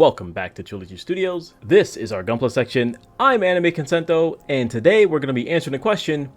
Welcome back to TriloG Studios. This is our Gunpla section. I'm Anime Consento, and today we're going to be answering the question,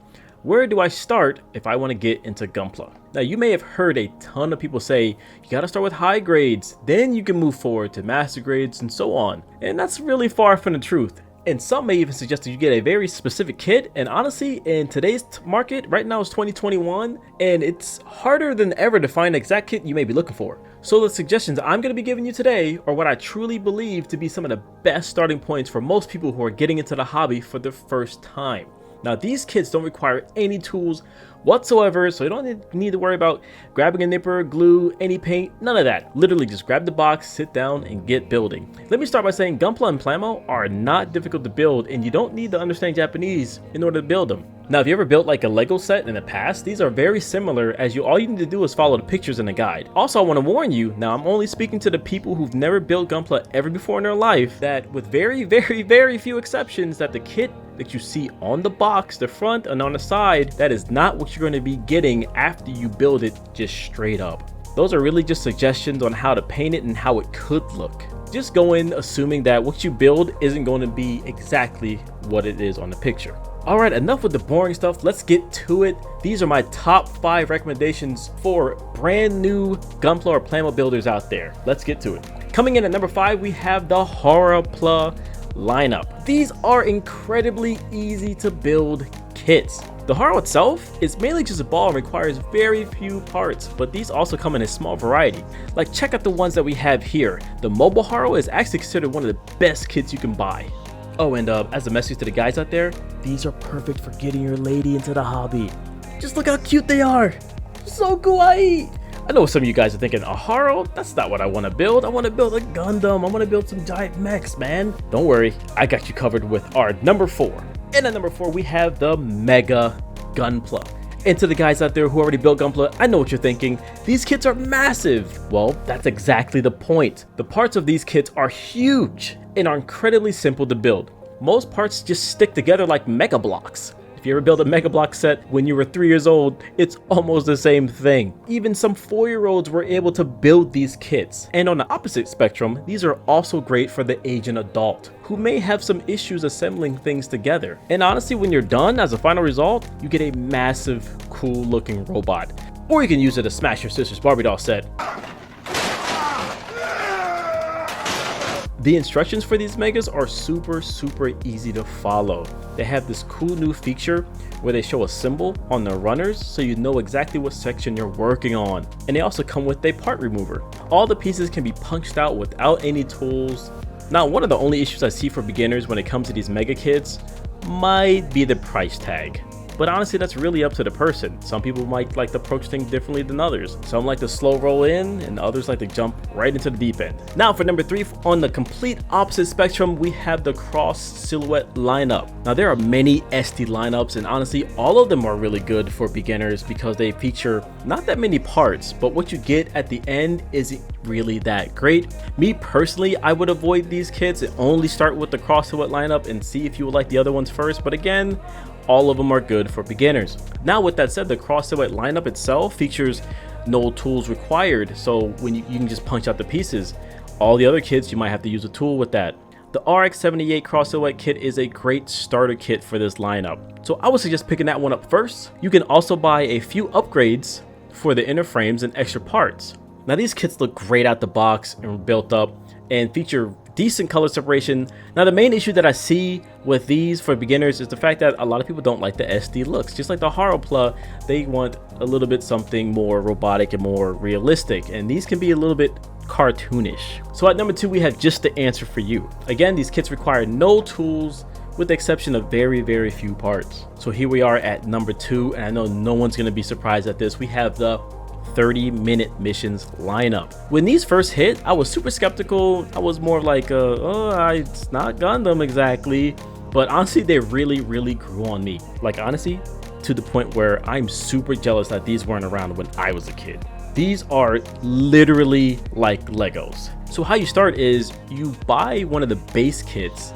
where do I start if I want to get into Gunpla? Now, you may have heard a ton of people say, you got to start with high grades, then you can move forward to master grades and so on. And that's really far from the truth. And some may even suggest that you get a very specific kit. And honestly, in today's market, right now it's 2021, and it's harder than ever to find the exact kit you may be looking for. So the suggestions I'm going to be giving you today are what I truly believe to be some of the best starting points for most people who are getting into the hobby for the first time. Now, these kits don't require any tools whatsoever, so you don't need to worry about grabbing a nipper, glue, any paint, none of that. Literally just grab the box, sit down, and get building. Let me start by saying Gunpla and Plamo are not difficult to build, and you don't need to understand Japanese in order to build them. Now, if you ever built like a Lego set in the past, these are very similar, as all you need to do is follow the pictures in the guide. Also, I want to warn you, now I'm only speaking to the people who've never built Gunpla ever before in their life, that with very few exceptions, that the kit that you see on the box, the front and on the side, that is not what you're going to be getting after you build it just straight up. Those are really just suggestions on how to paint it and how it could look. Just go in assuming that what you build isn't going to be exactly what it is on the picture. Alright, enough with the boring stuff, let's get to it. These are my top 5 recommendations for brand new Gunpla or Plamo builders out there. Let's get to it. Coming in at number 5, we have the TriloG lineup. These are incredibly easy to build kits. The Haro itself is mainly just a ball and requires very few parts, but these also come in a small variety. Like, check out the ones that we have here. The mobile Haro is actually considered one of the best kits you can buy. Oh, and as a message to the guys out there, these are perfect for getting your lady into the hobby. Just look how cute they are. So kawaii. I know some of you guys are thinking, a Haro? That's not what I want to build. I want to build a Gundam. I want to build some giant mechs, man. Don't worry, I got you covered with our number 4. And at number 4, we have the Mega Gunpla. And to the guys out there who already built Gunpla, I know what you're thinking. These kits are massive. Well, that's exactly the point. The parts of these kits are huge and are incredibly simple to build. Most parts just stick together like Mega Blocks. If you ever built a Mega Block set when you were 3 years old, it's almost the same thing. Even some 4-year-olds were able to build these kits. And on the opposite spectrum, these are also great for the aging adult who may have some issues assembling things together. And honestly, when you're done, as a final result, you get a massive, cool looking robot. Or you can use it to smash your sister's Barbie doll set. The instructions for these megas are super easy to follow. They have this cool new feature where they show a symbol on the runners so you know exactly what section you're working on. And they also come with a part remover. All the pieces can be punched out without any tools. Now, one of the only issues I see for beginners when it comes to these mega kits might be the price tag. But honestly, that's really up to the person. Some people might like to approach things differently than others. Some like to slow roll in, and others like to jump right into the deep end. Now for number 3, on the complete opposite spectrum, we have the Cross Silhouette lineup. Now there are many SD lineups, and honestly, all of them are really good for beginners because they feature not that many parts, but what you get at the end isn't really that great. Me personally, I would avoid these kits and only start with the Cross Silhouette lineup and see if you would like the other ones first. But again, all of them are good for beginners. Now with that said, the Cross Silhouette lineup itself features no tools required, so when you can just punch out the pieces. All the other kits, you might have to use a tool with that. The RX-78 Cross Silhouette kit is a great starter kit for this lineup, so I would suggest picking that one up first. You can also buy a few upgrades for the inner frames and extra parts. Now these kits look great out the box and built up and feature decent color separation. Now the main issue that I see with these for beginners is the fact that a lot of people don't like the SD looks. Just like the TriloG, they want a little bit something more robotic and more realistic, and these can be a little bit cartoonish. So at number 2, we have just the answer for you. Again, these kits require no tools with the exception of very few parts. So here we are at number 2, and I know no one's going to be surprised at this. We have the 30-minute missions lineup. When these first hit, I was super skeptical. I was more like, it's not Gundam exactly. But honestly, they really grew on me. Like, honestly, to the point where I'm super jealous that these weren't around when I was a kid. These are literally like Legos. So how you start is you buy one of the base kits,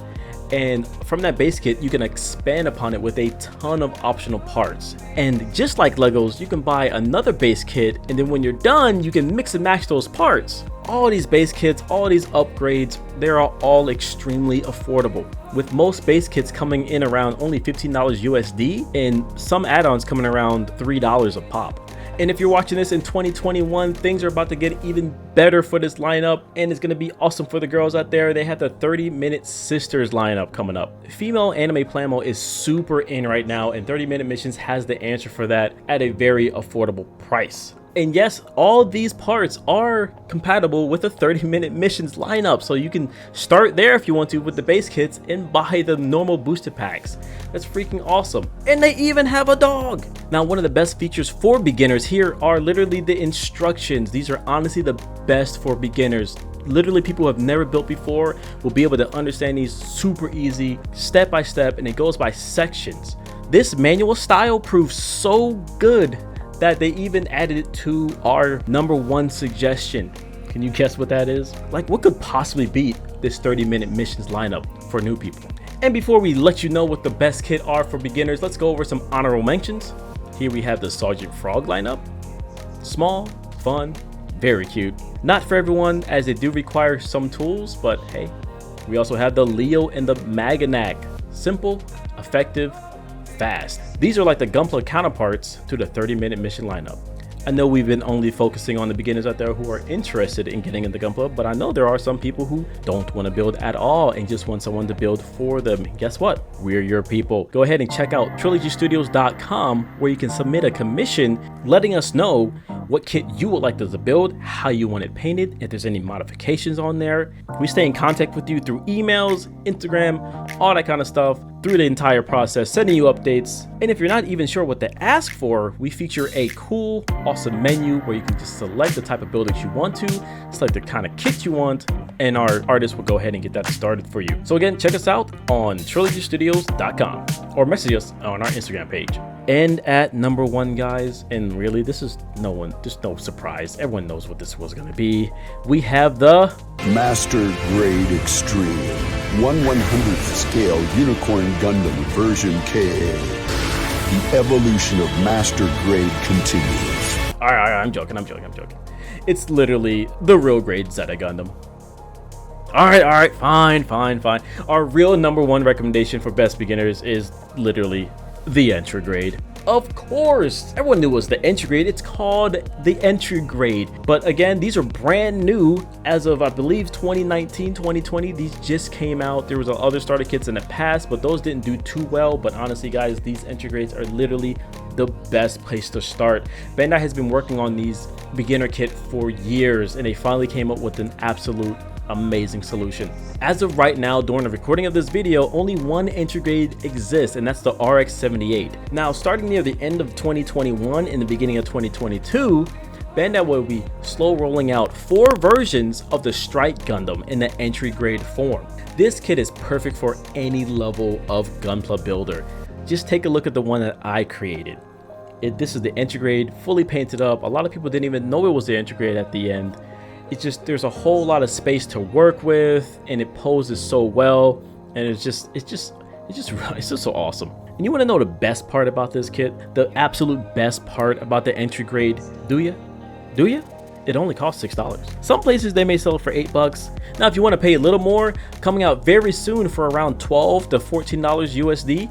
and from that base kit you can expand upon it with a ton of optional parts. And just like Legos, you can buy another base kit, and then when you're done you can mix and match those parts. All these base kits, all these upgrades, they're all extremely affordable, with most base kits coming in around only $15 USD and some add-ons coming around $3 a pop. And if you're watching this in 2021, things are about to get even better for this lineup, and it's going to be awesome for the girls out there. They have the 30-minute Sisters lineup coming up. Female anime Plamo is super in right now, and 30-minute missions has the answer for that at a very affordable price. And yes, all these parts are compatible with the 30-minute missions lineup, so you can start there if you want to with the base kits and buy the normal booster packs. That's freaking awesome. And they even have a dog. Now, one of the best features for beginners here are literally the instructions. These are honestly the best for beginners. Literally, people who have never built before will be able to understand these super easy, step by step, and it goes by sections. This manual style proves so good that they even added it to our #1 suggestion. Can you guess what that is? Like, what could possibly beat this 30-minute missions lineup for new people? And before we let you know what the best kit are for beginners, let's go over some honorable mentions. Here we have the Sergeant Frog lineup. Small, fun, very cute. Not for everyone, as they do require some tools, but hey. We also have the Leo and the Maganak. Simple, effective, fast. These are like the Gunpla counterparts to the 30-minute mission lineup. I know we've been only focusing on the beginners out there who are interested in getting into Gunpla, but I know there are some people who don't want to build at all and just want someone to build for them. Guess what? We're your people. Go ahead and check out TriloGstudios.com, where you can submit a commission letting us know what kit you would like us to build, how you want it painted, if there's any modifications on there. We stay in contact with you through emails, Instagram, all that kind of stuff through the entire process, sending you updates. And if you're not even sure what to ask for, we feature a cool, awesome menu where you can just select the type of buildings you want to, select the kind of kit you want, and our artists will go ahead and get that started for you. So again, check us out on TriloGstudios.com or message us on our Instagram page. And at #1, guys, and really this is just no surprise, everyone knows what this was going to be, we have the Master Grade Extreme 1/100th scale Unicorn Gundam version KA. The evolution of Master Grade continues. All right, I'm joking. It's literally the real grade Zeta Gundam. All right, fine. Our real #1 recommendation for best beginners is literally the entry grade. Of course, everyone knew it was the entry grade. It's called the entry grade. But again, these are brand new as of, I believe, 2019, 2020. These just came out. There was other starter kits in the past, but those didn't do too well. But honestly, guys, these entry grades are literally the best place to start. Bandai has been working on these beginner kit for years, and they finally came up with an absolute amazing solution. As of right now, during the recording of this video, only one entry grade exists, and that's the RX-78. Now, starting near the end of 2021 and the beginning of 2022, Bandai will be slow rolling out 4 versions of the Strike Gundam in the entry grade form. This kit is perfect for any level of Gunpla builder. Just take a look at the one that I created. This is the entry grade, fully painted up. A lot of people didn't even know it was the entry grade at the end. It's just, there's a whole lot of space to work with, and it poses so well, and it's just so awesome. And you want to know the best part about this kit, the absolute best part about the entry grade? Do you? It only costs $6. Some places they may sell it for $8. Now, if you want to pay a little more, coming out very soon for around $12 to $14 USD,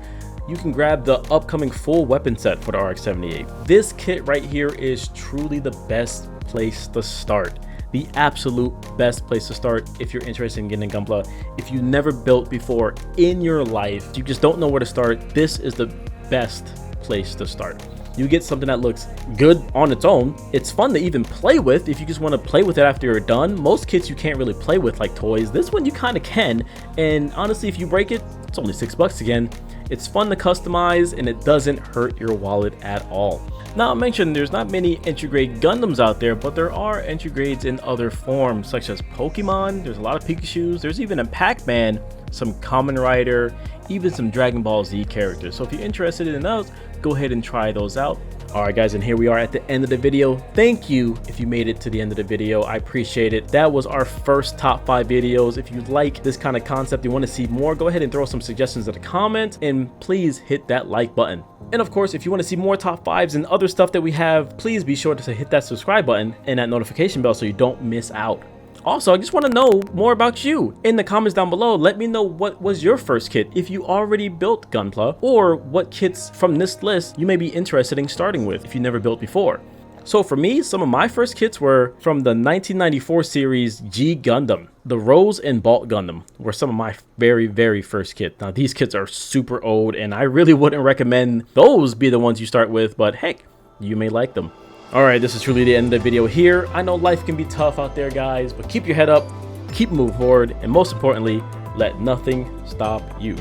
you can grab the upcoming full weapon set for the RX-78. This kit right here is truly the best place to start. The absolute best place to start if you're interested in getting Gunpla. If you never built before in your life, you just don't know where to start, this is the best place to start. You get something that looks good on its own. It's fun to even play with if you just want to play with it after you're done. Most kits you can't really play with like toys. This one you kind of can, and honestly, if you break it, it's only $6 again. It's fun to customize, and it doesn't hurt your wallet at all. Now, I mentioned there's not many entry grade Gundams out there, but there are entry grades in other forms, such as Pokemon. There's a lot of Pikachus. There's even a Pac-Man, some Kamen Rider, even some Dragon Ball Z characters. So if you're interested in those, go ahead and try those out. All right, guys, and here we are at the end of the video. Thank you if you made it to the end of the video. I appreciate it. That was our first top 5 videos. If you like this kind of concept, you want to see more, go ahead and throw some suggestions in the comment, and please hit that like button. And of course, if you want to see more top 5s and other stuff that we have, please be sure to hit that subscribe button and that notification bell so you don't miss out. Also, I just want to know more about you. In the comments down below, let me know what was your first kit, if you already built Gunpla, or what kits from this list you may be interested in starting with if you never built before. So for me, some of my first kits were from the 1994 series G Gundam. The Rose and Bolt Gundam were some of my very first kits. Now these kits are super old and I really wouldn't recommend those be the ones you start with, but heck, you may like them. Alright, this is truly the end of the video here. I know life can be tough out there, guys, but keep your head up, keep moving forward, and most importantly, let nothing stop you.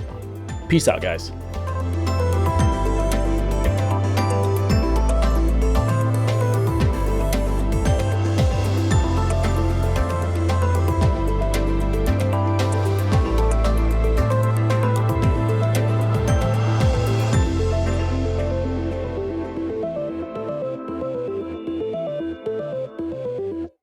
Peace out, guys.